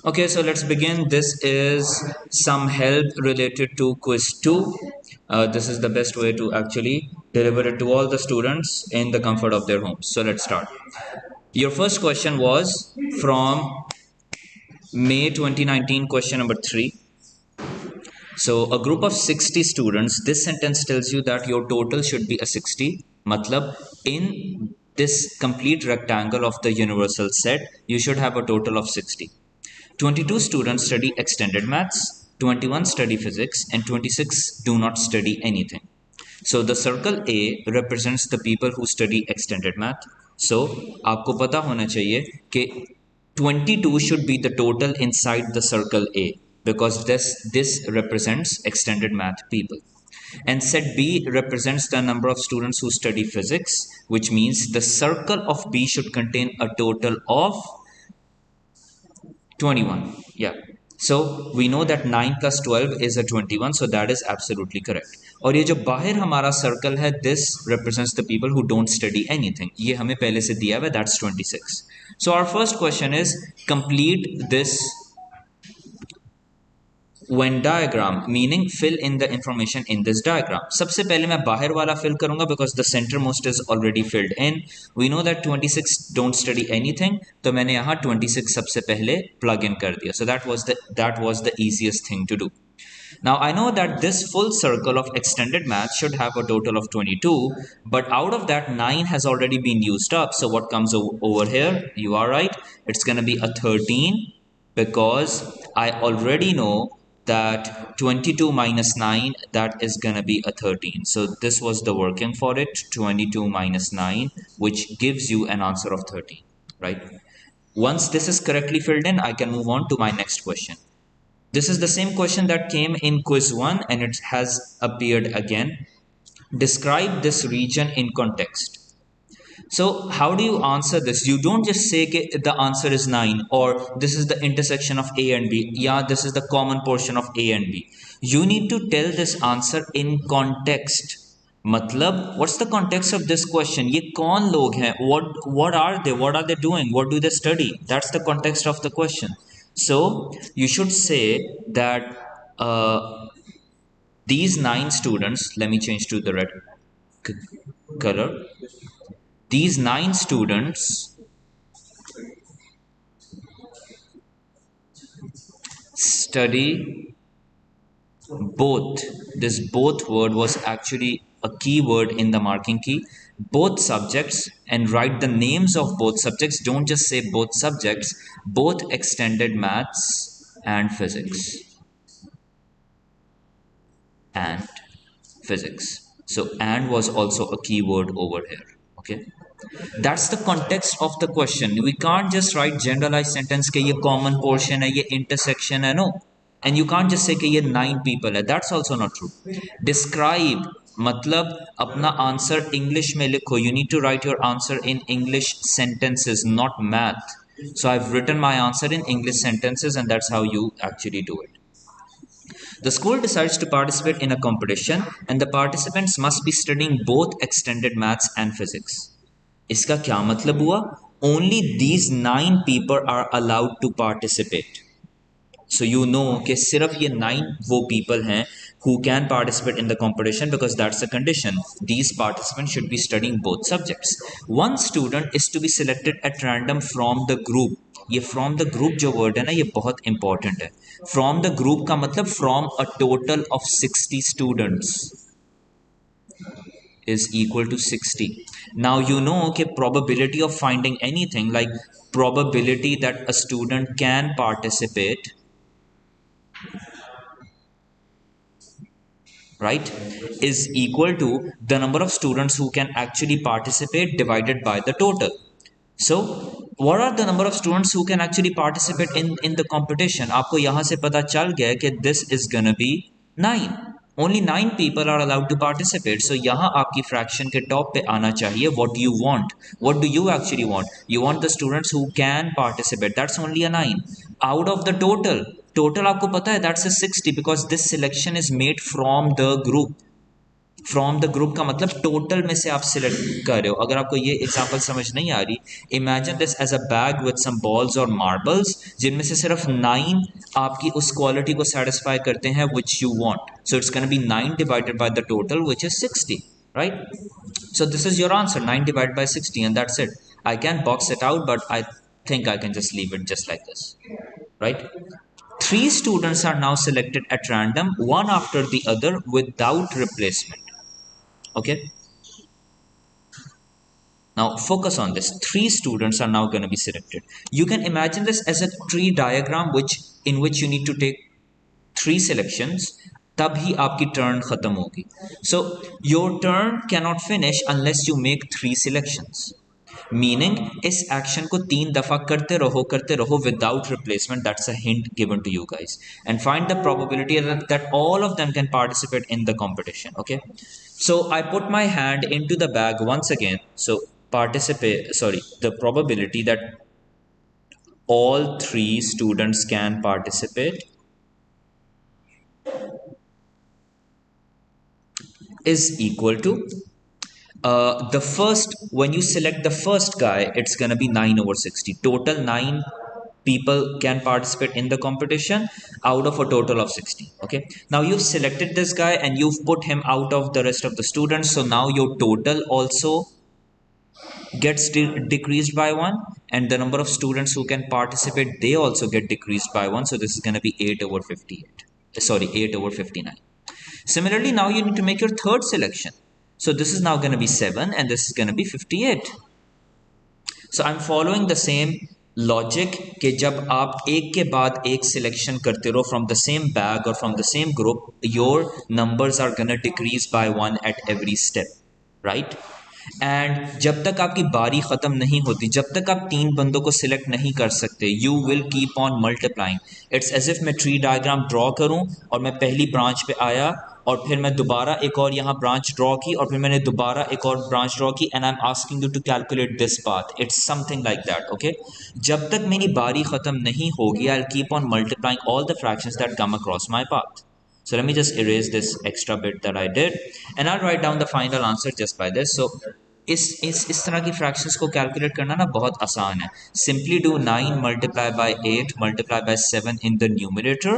Okay, so let's begin. This is some help related to quiz 2. This is the best way to actually deliver it to all the students in the comfort of their homes. So let's start. Your first question was from May 2019, question number 3. So a group of 60 students, this sentence tells you that your total should be a 60. Matlab, in this complete rectangle of the universal set, you should have a total of 60. 22 students study extended maths, 21 study physics, and 26 do not study anything. So the circle A represents the people who study extended math. So आपको पता होना चाहिए कि 22 should be the total inside the circle A because this represents extended math people. And set B represents the number of students who study physics, which means the circle of B should contain a total of 21. Yeah. So we know that 9 plus 12 is a 21. So that is absolutely correct. और ये जो बाहर हमारा circle है, this represents the people who don't study anything. ये हमें पहले से दिया हुआ है, that's 26. So our first question is complete this Venn diagram, meaning fill in the information in this diagram. सबसे पहले मैं बाहर वाला fill करूंगा because the centermost is already filled in. We know that 26 don't study anything, तो मैंने यहाँ 26 सबसे पहले plug in कर दिया. So that was the easiest thing to do. Now I know that this full circle of extended math should have a total of 22, but out of that 9 has already been used up. So what comes over here? You are right. It's going to be a 13 because I already know that 22 minus 9, that is going to be a 13. So this was the working for it, 22 minus 9, which gives you an answer of 13, right? Once this is correctly filled in, I can move on to my next question. This is the same question that came in quiz 1 and it has appeared again. Describe this region in context. So how do you answer this? You don't just say the answer is 9 or this is the intersection of A and B. Yeah, this is the common portion of A and B. You need to tell this answer in context. मतलब what's the context of this question? ये कौन लोग हैं? What are they? What are they doing? What do they study? That's the context of the question. So you should say that these 9 students, let me change to the red color. These 9 students study both. This both word was actually a key word in the marking key. Both subjects, and write the names of both subjects. Don't just say both subjects, both extended maths and physics. And physics. So and was also a key word over here. Okay. That's the context of the question. We can't just write generalized sentence ke ye common portion hai, ye intersection hai, no. And you can't just say ke ye 9 people hai. That's also not true. Describe, matlab apna answer English mein likho. You need to write your answer in English sentences, not math. So I've written my answer in English sentences and that's how you actually do it. The school decides to participate in a competition and the participants must be studying both extended maths and physics. इसका क्या मतलब हुआ? Only these 9 people are allowed to participate. So you know कि सिर्फ ये 9 वो people हैं who can participate in the competition because that's the condition. These participants should be studying both subjects. One student is to be selected at random from the group. ये from the group जो word है ना, ये बहुत important है. From the group का मतलब from a total of 60 students is equal to 60. Now you know कि probability of finding anything, like probability that a student can participate, right, is equal to the number of students who can actually participate divided by the total. So what are the number of students who can actually participate in the competition? आपको यहाँ से पता चल गया कि this is gonna be 9. Only 9 people are allowed to participate. So यहाँ आपकी fraction के top पे आना चाहिए. What do you want? What do you actually want? You want the students who can participate. That's only a 9. Out of the total. Total आपको पता है that's a 60 because this selection is made from the group. From the group का मतलब total में से आप select कर रहे हो। अगर आपको ये एग्जांपल समझ नहीं आ रही, imagine this as a bag with some balls और मार्बल्स, जिनमें से सिर्फ 9 आपकी उस क्वालिटी को सेटिस्फाई करते हैं which you want, so it's gonna be 9 divided by the total which is 60, right? So this is your answer, 9 divided by 60, and that's it. I can box it out, but I think I can just leave it just like this, right? Three students are now selected at random, one after the other without replacement. Okay? Now focus on this. Three students are now going to be selected. You can imagine this as a tree diagram in which you need to take 3 selections, तब ही आपकी turn खत्म होगी. So your turn cannot finish unless you make 3 selections. Meaning इस action को 3 दफा करते रहो without replacement. That's a hint given to you guys. And find the probability that all of them can participate in the competition. Okay, so I put my hand into the bag once again. So the probability that all 3 students can participate is equal to the first, when you select the first guy, it's going to be 9 over 60. Total 9 people can participate in the competition out of a total of 60. Okay, now you've selected this guy and you've put him out of the rest of the students, so now your total also gets decreased by 1, and the number of students who can participate, they also get decreased by 1. So this is going to be 8 over 58, sorry, 8 over 59. Similarly, now you need to make your third selection. So this is now going to be 7 and this is going to be 58. So I'm following the same logic कि जब आप एक के बाद एक selection करते रहो from the same bag or from the same group, your numbers are going to decrease by 1 at every step, right? And जब तक आपकी बारी ख़त्म नहीं होती, जब तक आप 3 बंदों को सिलेक्ट नहीं कर सकते, you will keep on multiplying. It's as if मैं ट्री डायग्राम ड्रॉ करूं और मैं पहली ब्रांच पे आया और फिर मैं दोबारा एक और यहाँ ब्रांच ड्रॉ की और फिर मैंने दोबारा एक और ब्रांच ड्रॉ की, and I am asking you to calculate this path. It's something like that. Okay, जब तक मेरी बारी ख़त्म नहीं होगी, I will keep on multiplying all the fractions that come across my path. So let me just erase this extra bit that I did, and I'll write down the final answer just by this. So इस तरह की fractions को calculate करना ना बहुत आसान है. Simply do 9 multiply by 8 multiply by 7 in the numerator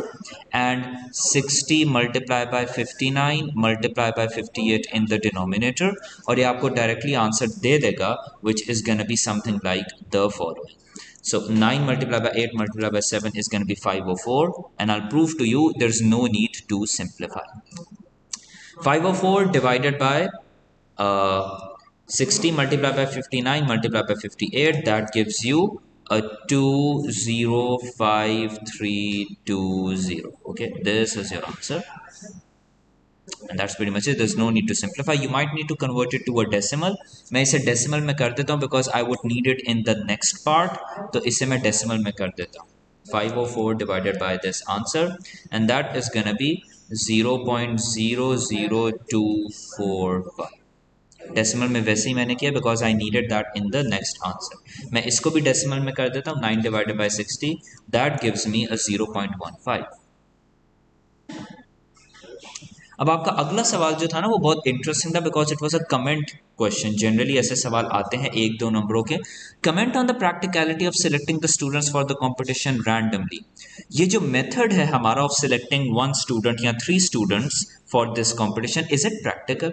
and 60 multiply by 59 multiply by 58 in the denominator, और ये आपको डायरेक्टली आंसर दे देगा which is gonna be something like the following. So 9 multiplied by 8 multiplied by 7 is going to be 504, and I'll prove to you there's no need to simplify. 504 divided by 60 multiplied by 59 multiplied by 58, that gives you a 205,320. Okay, this is your answer. And that's pretty much it. There's no need to simplify. You might need to convert it to a decimal. मैं इसे decimal में कर देता हूँ because I would need it in the next part. तो इसे मैं decimal में कर देता हूँ. 504 divided by this answer, and that is gonna be 0.00245. Decimal में वैसे ही मैंने किया because I needed that in the next answer. मैं इसको भी डेसिमल में कर देता हूँ. 9 divided by 60, that gives me a 0.15. अब आपका अगला सवाल जो था ना वो बहुत इंटरेस्टिंग था because it was a comment question. Generally ऐसे सवाल आते हैं 1-2 नंबरों के. Comment on the practicality of selecting the students for the competition randomly. ये जो मेथड है हमारा ऑफ सिलेक्टिंग 1 स्टूडेंट या 3 students for this competition, is it practical?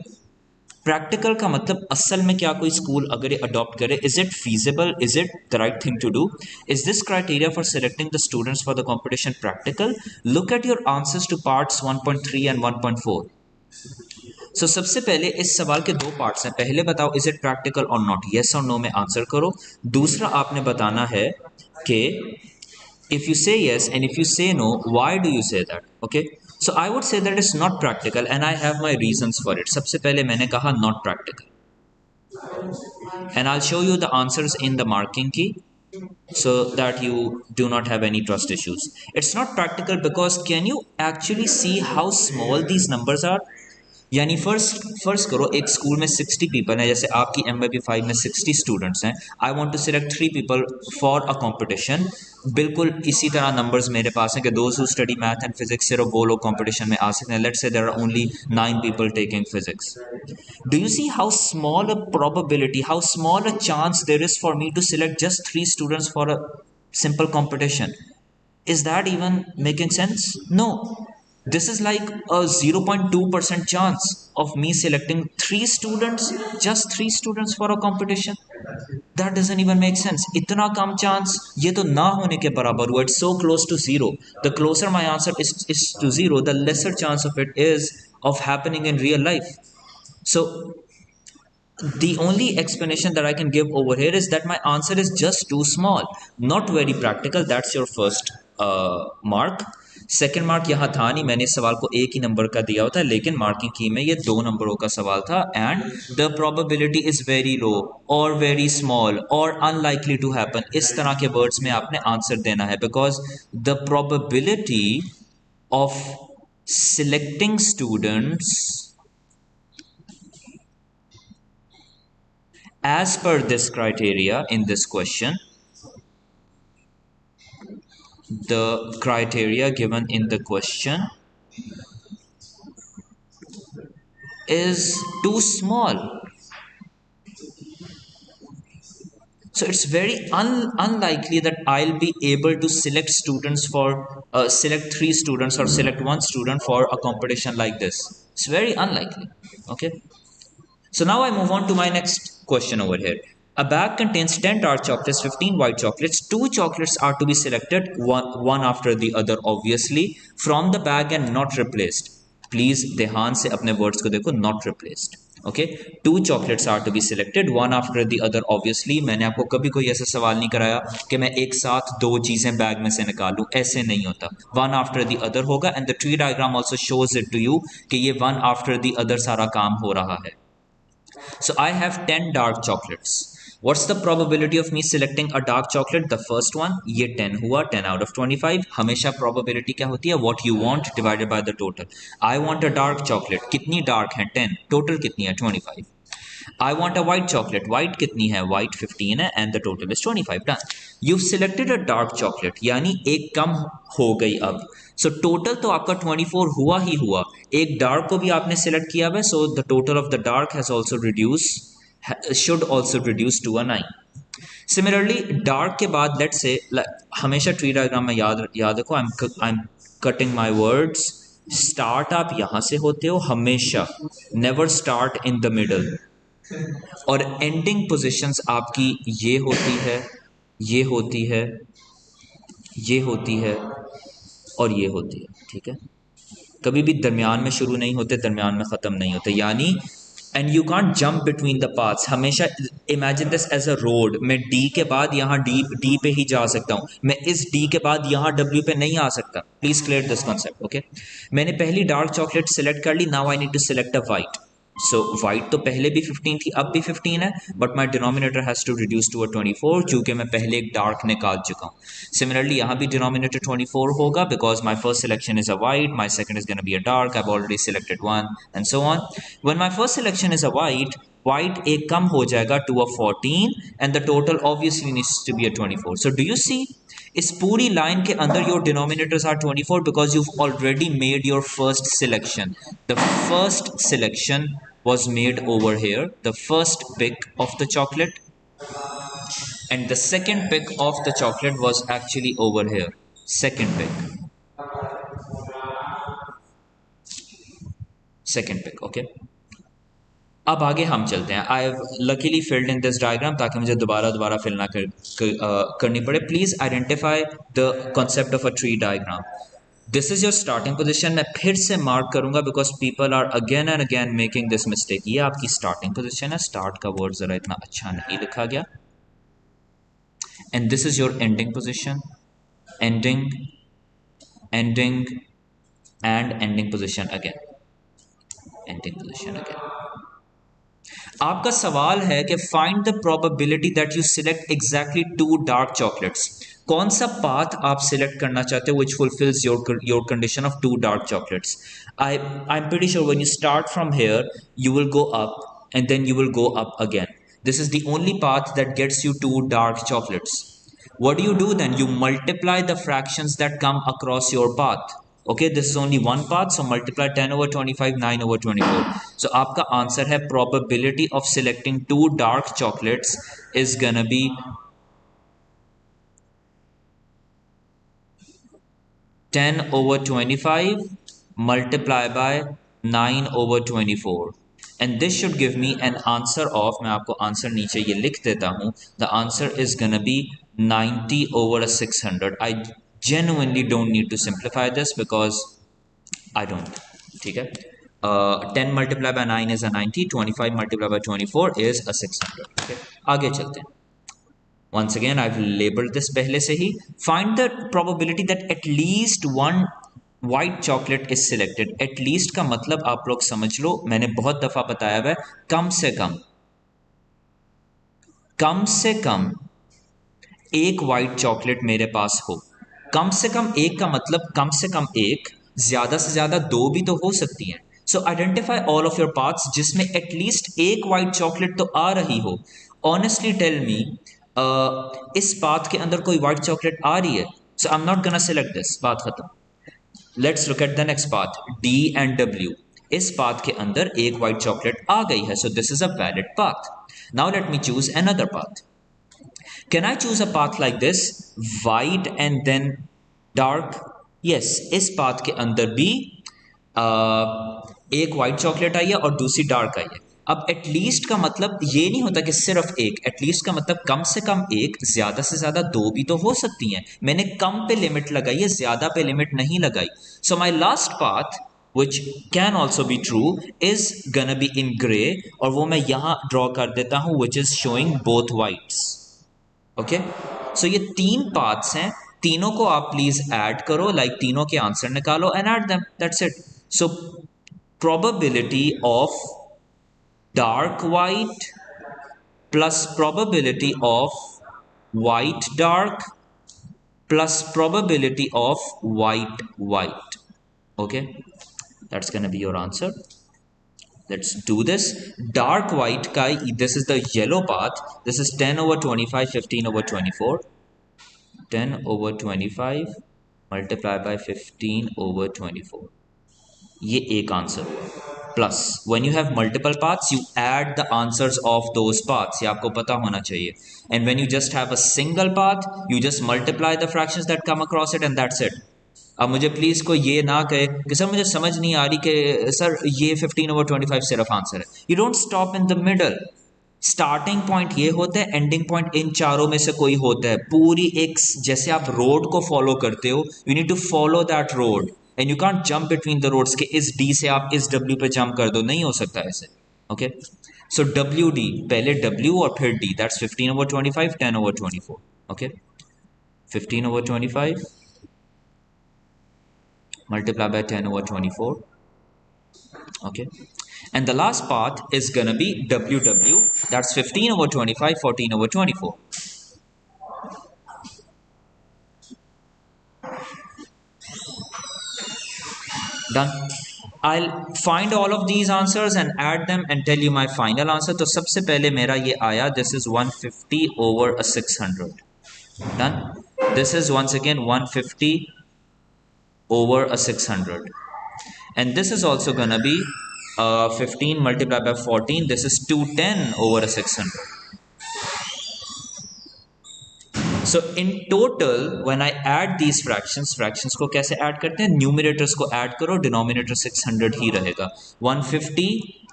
Practical का मतलब असल में क्या कोई स्कूल अगर ये अडॉप्ट करे, is it feasible, is it the right thing to do, is this criteria for selecting the students for the competition practical? Look at your answers to parts 1.3 and 1.4. So सबसे पहले इस सवाल के 2 parts हैं. पहले बताओ is it practical और not, yes और नो में आंसर करो. दूसरा आपने बताना है कि if you say yes and if you say no, why do you say that? Okay, so I would say that it's not practical and I have my reasons for it. सबसे पहले मैंने कहा not practical, and I'll show you the answers in the marking key so that you do not have any trust issues. It's not practical because can you actually see how small these numbers are? यानी first करो एक school में 60 people हैं, जैसे आपकी MYP 5 में 60 students हैं। I want to select 3 people for a competition. बिल्कुल इसी तरह नंबर्स मेरे पास हैं कि those who study math and physics, सिर्फ वो लोग कंपटीशन में आ सकते हैं। Let's say there are only 9 people taking physics. Do you see how small a probability, how small a chance there is for me to select just 3 students for a simple competition? Is that even making sense? No. This is like a 0.2% chance of me selecting 3 students, just 3 students for a competition. That doesn't even make sense. इतना कम chance, ये तो ना होने के बराबर हुआ. It's so close to zero. The closer my answer is to zero, the lesser chance of it is of happening in real life. So the only explanation that I can give over here is that my answer is just too small, not very practical. That's your first mark. Second mark यहाँ था नहीं, मैंने इस सवाल को एक ही number का दिया होता है, लेकिन मार्किंग की में ये 2 नंबरों का सवाल था। And the probability is very low और वेरी स्मॉल और अनलाइकली टू हैपन, इस तरह के वर्ड्स में आपने आंसर देना है, because the probability of selecting students as per this criteria in this question, the criteria given in the question is too small. So it's very unlikely that I'll be able to select students for select 3 students or select 1 student for a competition like this. It's very unlikely. Okay. So now I move on to my next question over here. A bag contains 10 dark chocolates, 15 white chocolates. 2 chocolates are to be selected, one after the other, obviously, from the bag and not replaced. Please ध्यान से अपने words को देखो, not replaced. Okay, 2 chocolates are to be selected, one after the other, obviously. मैंने आपको कभी कोई ऐसा सवाल नहीं कराया कि मैं एक साथ 2 चीज़ें बैग में से निकालूं, ऐसे नहीं होता. One after the other होगा, and the tree diagram also shows it to you कि ये one after the other सारा काम हो रहा है. So I have 10 dark chocolates. What's the probability of me selecting a dark chocolate? The first one, ये 10 हुआ, 10 out of 25. हमेशा probability क्या होती है? What you want divided by the total. I want a dark chocolate. कितनी dark है? 10. Total कितनी है? 25. I want a white chocolate. White कितनी है? White 15 है and the total is 25. Done. You've selected a dark chocolate. यानी एक कम हो गई अब. So total तो आपका 24 हुआ ही हुआ. एक dark को भी आपने select किया है. So the total of the dark has also reduced, should also reduce to a 9. Similarly, dark के बाद let's say हमेशा tree diagram में याद रखो. I'm cutting my words. Start आप यहाँ से होते हो हमेशा. Never start in the middle. और एंडिंग पोजीशंस आपकी ये होती है, ये होती है, ये होती है और ये होती है. ठीक है, कभी भी दरमियान में शुरू नहीं होते, दरमियान में ख़त्म नहीं होते. यानी and you can't jump between the paths. हमेशा imagine this as a road. मैं डी के बाद यहाँ डी पे ही जा सकता हूँ, मैं इस डी के बाद यहाँ डब्ल्यू पे नहीं आ सकता. Please clear this concept. Okay, मैंने पहली डार्क चॉकलेट सेलेक्ट कर ली. Now I need to select a white. So white तो पहले भी 15 थी, अब भी 15 है, but my denominator has to reduce to a 24 क्योंकि मैं पहले एक डार्क निकाल चुका हूँ. सिमिलरली यहाँ भी डिनोमिनेटर 24 होगा because my first selection is a white, my second is gonna be a dark, I have already selected one and so on. When my first selection is a white एक कम हो जाएगा to a 14 and the total obviously needs to be a 24. So do you see, इस पूरी line के अंदर your denominators are 24 because you already made your first selection. The first selection was made over here, the first pick of the chocolate, and the second pick of the chocolate was actually over here. Second pick. Okay, अब आगे हम चलते हैं. I have luckily filled in this diagram ताकि मुझे दोबारा fill ना करनी पड़े. Please identify the concept of a tree diagram. This is your starting position. मैं फिर से मार्क करूंगा because people are again and again making this mistake. ये आपकी स्टार्टिंग पोजिशन है. स्टार्ट का वर्ड जरा इतना अच्छा नहीं लिखा गया. And this is your ending position. Ending and ending position again. Ending position again. आपका सवाल है कि find the probability that you select exactly 2 dark chocolates. कौन सा पाथ आप सिलेक्ट करना चाहते हो which fulfills your condition of two dark chocolates. I'm pretty sure when you start from here you will go up and then you will go up again. This is the only path that gets you two dark chocolates. What do you do then? You multiply the fractions that come across your path. Okay, this is only one path, so multiply 10 over 25, 9 over 24. So आपका answer है probability of selecting two dark chocolates is gonna be 10 over 25 multiply by 9 over 24, and this should give me an answer of, मैं आपको answer नीचे ये लिख देता हूँ, the answer is gonna be 90 over 600. I genuinely don't need to simplify this because I don't. ठीक है, 10 multiplied by 9 is a 90, 25 multiplied by 24 is a 600. Okay? आगे चलते हैं. Once again, I've labeled this पहले से ही. Find the probability that at least one white chocolate is selected. At least का मतलब आप लोग समझ लो, मैंने बहुत दफ़ा बताया है, कम से कम एक white chocolate मेरे पास हो. कम से कम एक का मतलब कम से कम एक, ज़्यादा से ज़्यादा दो भी तो हो सकती हैं. So identify all of your paths जिसमें at least एक white chocolate तो आ रही हो. Honestly tell me, इस पाथ के अंदर कोई वाइट चॉकलेट आ रही है, so I am not gonna select this. बात खत्म. Let's look at the next path, D and W. इस पाथ के अंदर एक वाइट चॉकलेट आ गई है, so this is a valid path. Now let me choose another path. Can I choose a path like this, white and then dark? Yes, इस path के अंदर भी एक वाइट चॉकलेट आई है और दूसरी डार्क आई है. अब एटलीस्ट का मतलब ये नहीं होता कि सिर्फ एक. एटलीस्ट का मतलब कम से कम एक, ज्यादा से ज्यादा दो भी तो हो सकती हैं. मैंने कम पे लिमिट लगाई है, ज्यादा पे लिमिट नहीं लगाई. So my last path which can also be true is gonna be in gray, और वो मैं यहां ड्रॉ कर देता हूं, which is showing both whites. Okay, so ये तीन पाथ्स हैं, तीनों को आप प्लीज ऐड करो, लाइक तीनों के आंसर निकालो and add them, that's it. So probability of dark white plus probability of white dark plus probability of white white. Okay, that's gonna be your answer. Let's do this. Dark white ka, this is the yellow path. This is 10 over 25, 15 over 24. 10 over 25 multiplied by 15 over 24. ये एक answer हुआ. Plus when you have multiple paths you add the answers of those paths, ये आपको पता होना चाहिए. And when you just have a single path you just multiply the fractions that come across it and that's it. अब मुझे please कोई ये ना कहे कि सर मुझे समझ नहीं आ रही कि सर ये 15 over 25 सिर्फ आंसर है. You don't stop in the middle. Starting point ये होता है, एंडिंग पॉइंट इन चारों में से कोई होता है. पूरी एक, जैसे आप रोड को फॉलो करते हो, you need to follow that road and you can't jump between the roads के इस डी से आप इस डब्ल्यू पे जंप कर दो, नहीं हो सकता ऐसे. ओके, सो डब्ल्यू डी, पहले डब्ल्यू और फिर D, that's 15 over 25, 10 over 24. Okay, 15 over 25 multiply by 10 over 24. Okay, and the last path is gonna be WW, that's 15 over 25, 14 over 24. Done. I'll find all of these answers and add them and tell you my final answer. तो सबसे पहले मेरा ये आया, this is 150 over a 600. Done. This is once again 150 over a 600, and this is also gonna be 15 multiplied by 14. This is 210 over a 600. So in total when I add these fractions को कैसे add करते हैं? Numerators को add करो, denominator 600 ही रहेगा. 150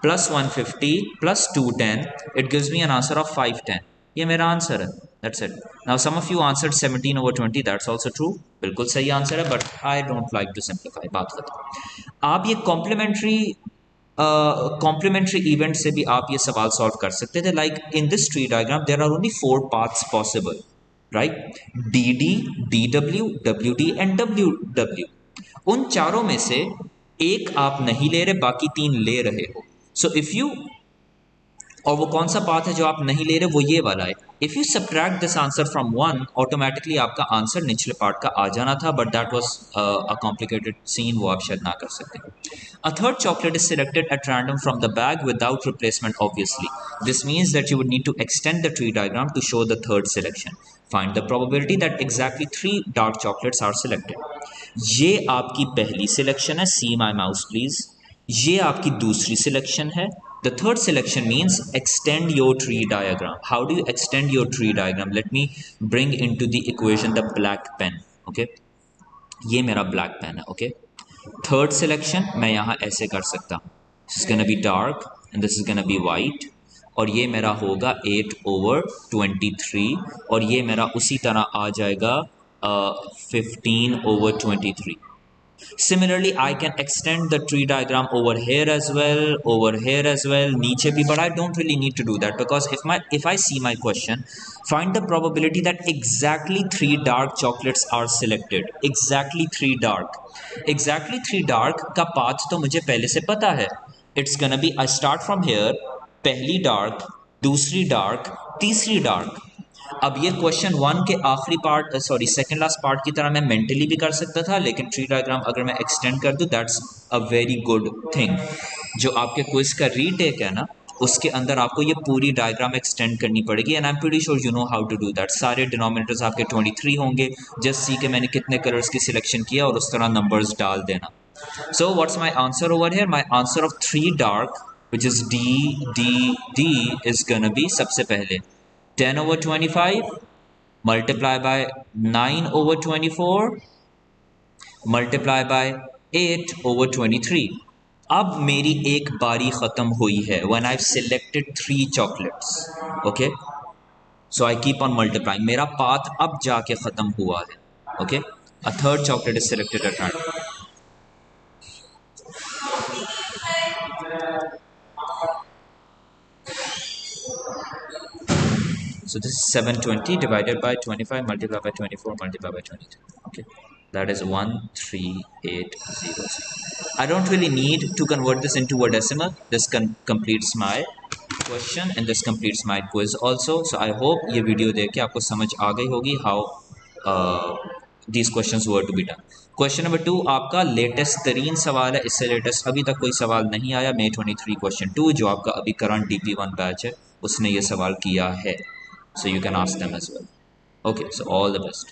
plus 150 plus 210, it gives me an answer of 510. ये मेरा answer है. That's it. Now some of you answered 17 over 20. That's also true. बिल्कुल सही आंसर है, but I don't like to simplify. बात खत्म. आप ये कॉम्प्लीमेंट्री इवेंट से भी आप ये सवाल सॉल्व कर सकते थे. Like in this tree diagram there are only 4 paths possible, right? D W, W D and W W. उन चारों में से एक आप नहीं ले रहे, बाकी तीन ले रहे हो. सो इफ यू और वो कौन सा पाथ है जो आप नहीं ले रहे, वो ये वाला है। If you subtract this answer from 1, automatically आपका आंसर निचले पार्ट का आ जाना था, but that was a complicated scene, वो आप शायद ना कर सकते। A third chocolate is selected at random from the bag without replacement, obviously. This means that you would need to extend the tree diagram to show the third selection. Find the probability that exactly 3 dark chocolates are selected. ये आपकी पहली selection है, सी माई mouse please. ये आपकी दूसरी selection है। The third selection means extend your tree diagram. How do you extend your tree diagram? Let me bring in to the equation the black pen. Okay, ये मेरा ब्लैक पेन है। Okay, third selection मैं यहाँ ऐसे कर सकता हूँ, this is gonna be dark and this is gonna be white, और ये मेरा होगा 8/23, और ये मेरा उसी तरह आ जाएगा 15/23. Similarly, I can extend the tree diagram over here as well, over here as well, नीचे भी, but I don't really need to do that because if I see my question, find the probability that exactly 3 dark chocolates are selected. Exactly 3 dark का path तो मुझे पहले से पता है. It's gonna be, I start from here, पहली dark, दूसरी dark, तीसरी dark. अब ये क्वेश्चन 1 के आखिरी part, sorry second last part की तरह मैं मेंटली भी कर सकता था, लेकिन ट्री डायग्राम अगर मैं एक्सटेंड कर दूं, that's a very good thing. जो आपके क्विज का रीटेक है ना, उसके अंदर आपको ये पूरी डायग्राम एक्सटेंड करनी पड़ेगी, and I am pretty sure you know how to do that. सारे डिनोमिनेटर्स आपके 23 होंगे, जस्ट सी के मैंने कितने कलर्स की सिलेक्शन किया और उस तरह नंबर्स डाल देना। So what's my answer over here? My answer of 3 dark which is D is gonna B, सबसे पहले 10/25 multiply by 9/24 multiply by 8/23. अब मेरी एक बारी खत्म हुई है when I've selected 3 chocolates. Okay, so I keep on multiplying. मेरा पाथ अब जाके खत्म हुआ है. Okay, a third chocolate is selected at random. So this is 720 divided by 25 multiplied by 24 multiplied by 23. Okay, that is 13800. I don't really need to convert this into a decimal. This completes my question and this completes my quiz also. So I hope ये video देख के आपको समझ आ गई होगी how these questions were to be done. Question number 2 आपका latest तरीन सवाल है, इससे लेटेस्ट अभी तक कोई सवाल नहीं आया। May 23 क्वेश्चन 2 जो आपका अभी करंट DP1 बैच है उसने ये सवाल किया है, so you can ask them as well. Okay, so all the best.